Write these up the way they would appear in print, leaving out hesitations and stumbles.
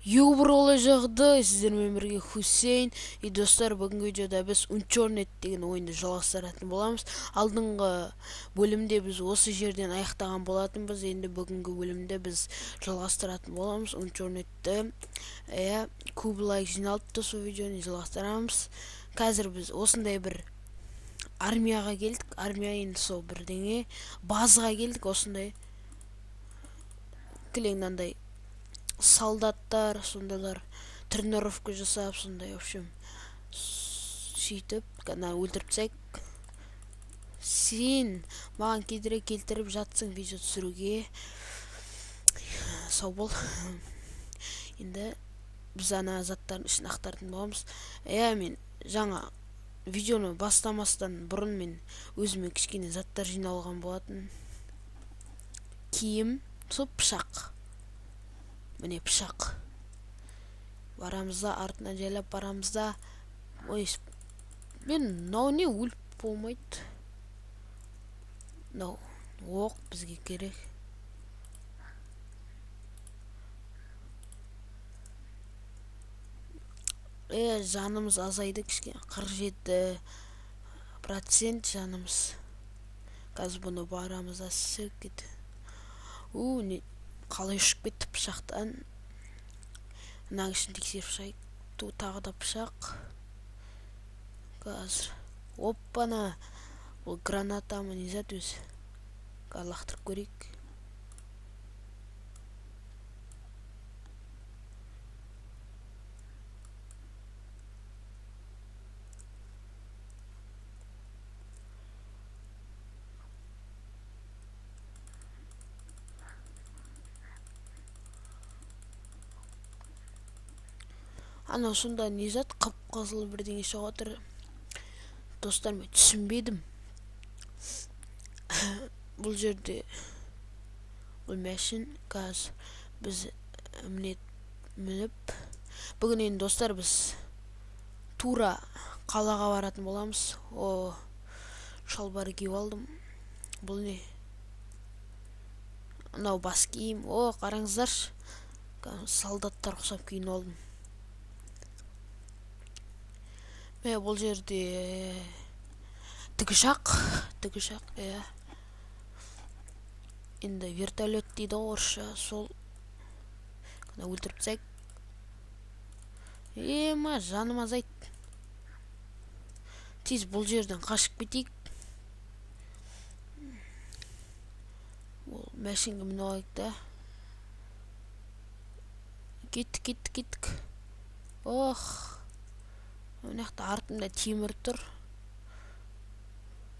Юбролы жагды сиздермен бирге Хусейн. И достар, бүгүнкү видеода биз Uncharted деген оюнду жалгастыратын боламыз. Алдыңкы бөлүмдө биз осы жерден аяктаган болатынбыз. Энди бүгүнкү бөлүмдө биз жалгастыратын боламыз Uncharted'ти. Көп лайк жиналыпты, сол видеону жалгастырабыз. Қазір биз осындай бир армияга келдик. Армия энди сол бирдеңе базага келдик. Осындай килеңдей солдаттар, сондайлар тренировка жасап, сондай, в общем, сөйтіп, гана өлтіріп тастайық. Сен маған кедергі келтіріп жатсың видео түсіруге. Сау бол. Енді біз ана заттардың ішін ақтартатын боламыз. Мен жаңа видеоны бастамастан бұрын мен өзіме кішкене заттар жиналған болатын. Киім, сол пышақ. Міне пышақ. Барамызда, артына жайлап барамызда. Ой, мен мынау не өліп болмайды. Мынау оқ бізге керек. Жанымыз азайды кішкене, 47% жанымыз. Қазір бұны барамызда сөк кет. Қалай ұшып кетті пышақтан. Мына кішін тексеріп шығайық. Тағы да пышақ. Қазір. Оппана. Бұл граната ма не зат өзі. Қазір лақтырып көрейік. Ана сонда не зат, қып-қызыл бірдеңе шығып отыр. Достар, мен түсінбедім. Бұл жерде бұл мәшін. Қазір біз мініп. Бүгін енді достар, біз тура қалаға баратын боламыз. Шалбар киіп алдым. Бұл не? Анау бас киім. Қараңыздаршы. Солдаттар ұқсап киініп алдым. Бұл жерде тікішақ, енді вертолет дейді орысша, сол өлтіріп тастайық. Жаным азайды. Тез бұл жерден қашып кетейік. Мәшінге мініп алайық да. Кеттік. Мынақта артымда темір тұр.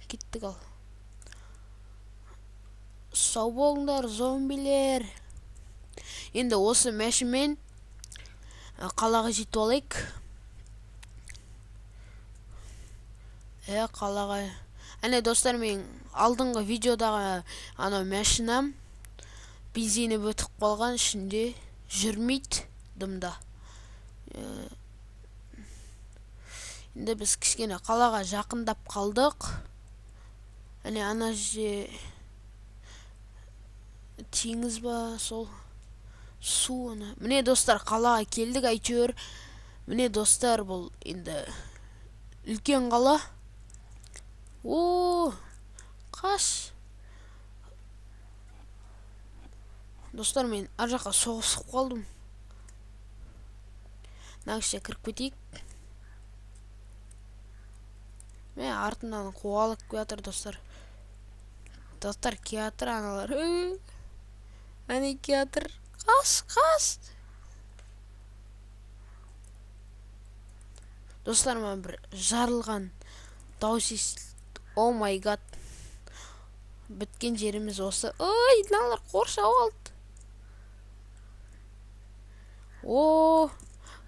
Кеттік ал. Сау болыңдар, зомбилер. Енді осы мәшінмен қалаға жетіп алайық. Қалаға. Әне достар, мен алдыңғы видеодағы анау мәшінам бензині бөтіп қалған, ішінде жүрмейді дымда. Енді біз кішкене қалаға жақындап қалдық. Әне ана же теңіз ба, сол су. Міне достар, қалаға келдік әйтеуір. Міне достар, бұл енді үлкен қала. Қаш. Достар, мен ар жаққа соғысып қалдым. Нағышта кіріп кетейік. Артынан қуалып келатыр достар. Достар, келатыр аналар. Әне келатыр. Қаш. Достар, мен бір жарылған дауыс естілді. О май гад. Біткен жеріміз осы. Мыналар қоршап алды.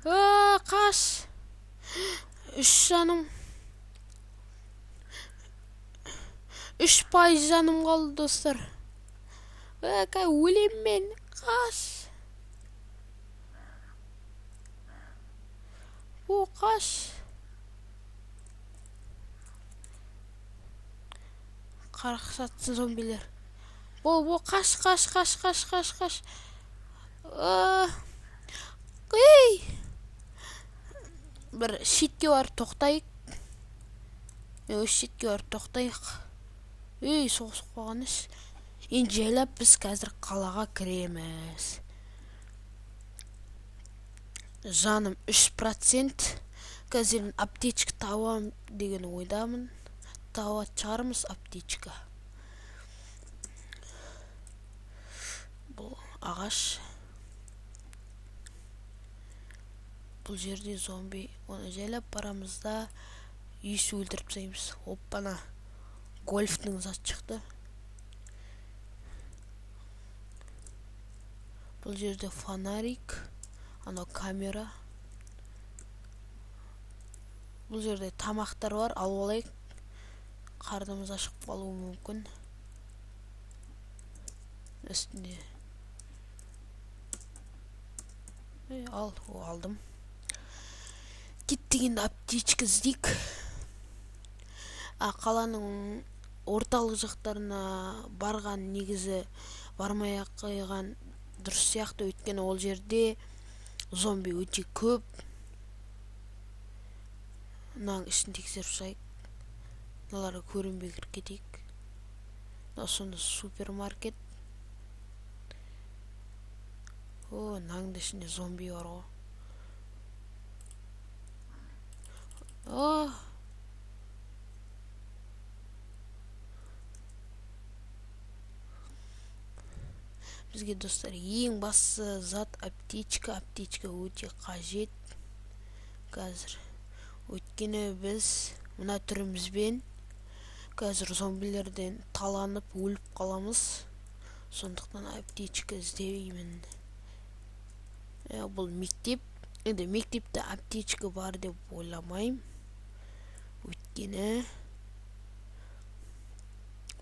Қаш. 3 жаным. 3% жаным қалды достар. Өлем мен. Қаш. Қаш. Қарақсатсын зомбилер. Қаш. бір шетке барып тоқтайық. Шетке барып тоқтайық. Соғыс қойған іш. Енді жайлап біз қазір қалаға кіреміз. Жаным 3%. Қазір аптечка табам деген ойдамын. Тауат шығармыз аптечка. Бұл ағаш. Бұл жерде зомби. Оны жайлап барамыз да үйсі өлтіріп тастаймыз. Оппана. Гольфтың зат шықты. Бұл жерде фонарик. Анау камера. Бұл жерде тамақтар бар. Алып алайық. Қарнымыз ашып қалуы мүмкін. Үстінде. Алдым. Кеттігенде аптечка іздейік. Қаланың орталық жақтарына барған негізі бармай қойған дұрыс сияқты, өйткені ол жерде зомби өте көп. Мынаның ішін тексеріп шығайық. Мыналарға көрінбей кіріп кетейік. Сонда супермаркет. Мынаның ішінде зомби бар ғой. Бізге достар ең басты зат аптечка. Аптечка өте қажет қазір. Өйткені біз мына түрімізбен қазір зомбилерден таланып өліп қаламыз. Сондықтан аптечка іздеймін. Бұл мектеп. Енді мектепте аптечка бар деп ойламайым. Өйткені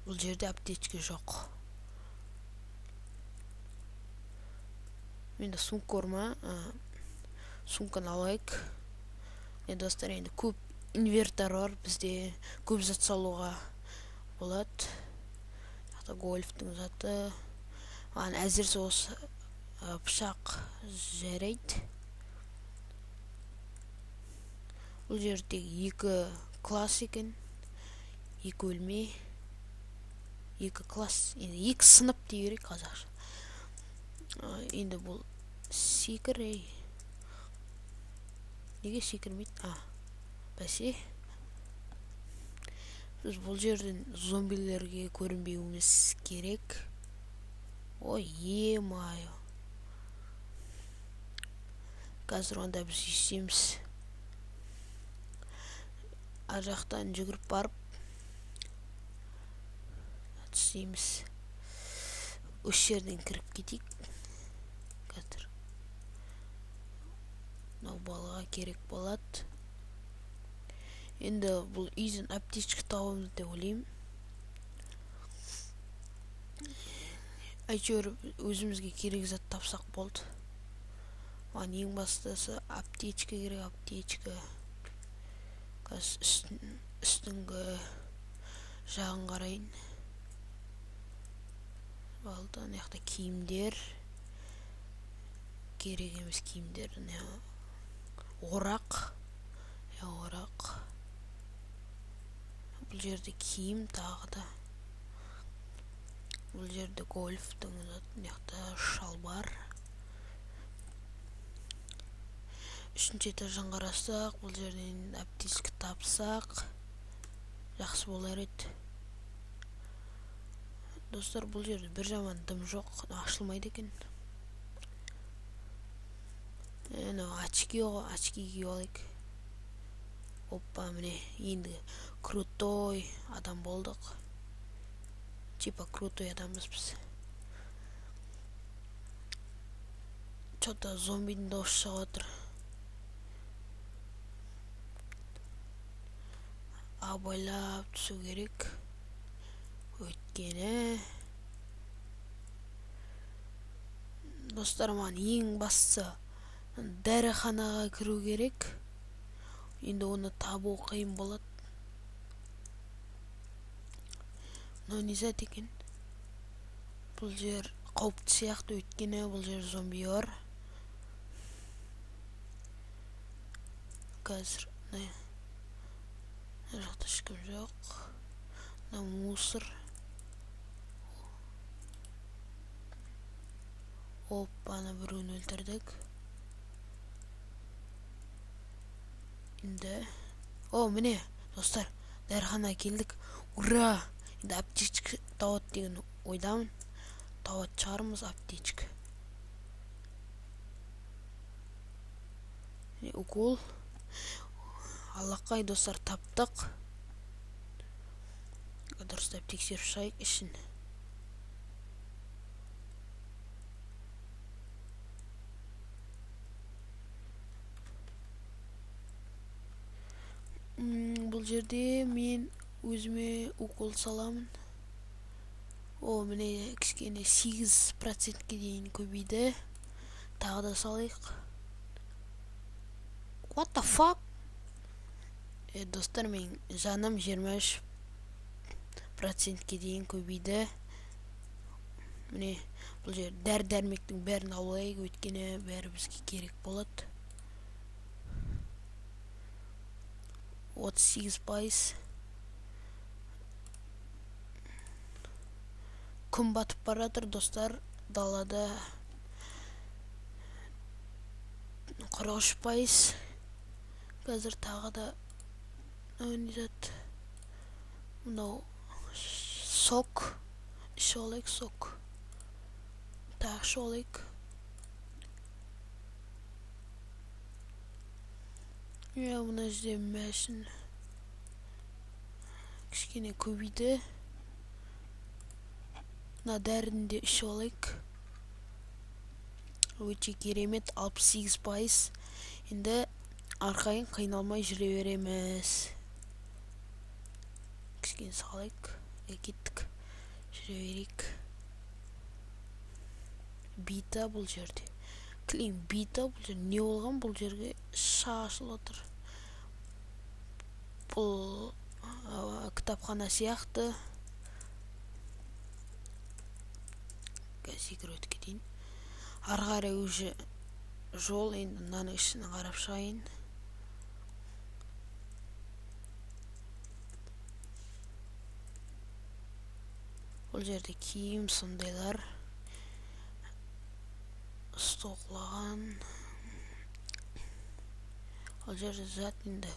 бұл жерде аптечка жоқ. Менде сумка бар ма? Сумканы алайық. Достар, енді көп инвертор бар. Бізде көп зат салуға болады. Гольфтың заты. Әзірсе осы пышақ жарайды. Бұл жерде 2 класс екен. 2 бөлме. 2 класс. Енді 2 сынып дей керек қазақша. Енді бұл секір. Неге секірмейді? Бәсе. Біз бұл жерден зомбилерге көрінбеуіміз керек. Е-майо. Қазір онда біз үйсеміз. Ар жақтан жүгіріп барып түсеміз. Өш жерден кіріп кетейік. Қазір мынау балаға керек болады. Енді бұл үйден аптечка табамыз деп ойлаймын. Әйтеуір өзімізге керек зат тапсақ болды. Ең бастысы аптечка керек, аптечка. Қазір үстіңгі жағын қарайын. Балда аяқта киімдер. Керек емес киімдер. Орақ. Орақ. Бұл жерде киім тағы да. Бұл жерде гольфтың аяқта шалбар. Үшінші этаждан қарасақ, бұл жерден аптечка тапсақ жақсы болар еді. Достар, бұл жерде бір жаман дым жоқ, ашылмайды екен. Очки ғой, очки киіп алайық. Оппа, міне, енді крутой адам болдық. Типа крутой адамбыз біз. Что-то зомбидің дауысы шығып отыр. Абайлап түсу керек. Өйткені достар, ең бастысы дәріханаға кіру керек. Енді оны табу қиын болады. Мынау не зат екен? Бұл жер қауіпті сияқты, өйткені бұл жер зомби бар. қазір мына жақта ешкім жоқ. Мына мусор. Ана біреуін өлтірдік. Енді міне достар, дәріхана келдік. Ура! Енді аптечка тауат деген ойдамын. Тауат шығармыз аптечка. Укол. Аллақай достар, таптық. Дұрыстап тексеріп шығайық ішін. Бұл жерде мен өзіме укол саламын. Міне кішкене 8%-ке дейін көбейді. Тағы да салайық. What the fuck? Достар, мен жаным 23%-ке дейін көбейді. Міне бұл жер дәрі-дәрмектің бәрін алайық, өйткені бәрі бізге керек болады. 38%. Күн батып баратыр достар, далада 43%. Қазір тағы да мынау сок іше алайық, сок. Тағы іше алайық. Мына жерде мәшін кішкене көбейді. Мына дәрінде іше алайық. Өте керемет, 68%. Енді арқайын қайналмай жүре береміз. Кішкене салайық. Кеттік. Жүре берейік. Бита бұл жерде. Клин бита бұл жерде. Не болған бұл жерге шашыл отыр. Бұл кітапхана сияқты. Секір өтіп кетейін. Арғары өже жол, енді мынаның ішін қарап шығайын. Бұл жерде киім сондайлар. Стоқлаған. Бұл жерде зат енді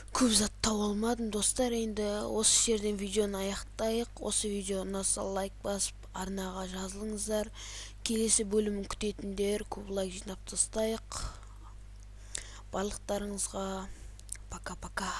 көп зат тауып алмадым достар. Енді осы жерден видеоны аяқтайық. Осы видео ұнаса лайк басып арнаға жазылыңыздар. Келесі бөлімін күтетіндер көп лайк жинап тастайық. Барлықтарыңызға пока-пока.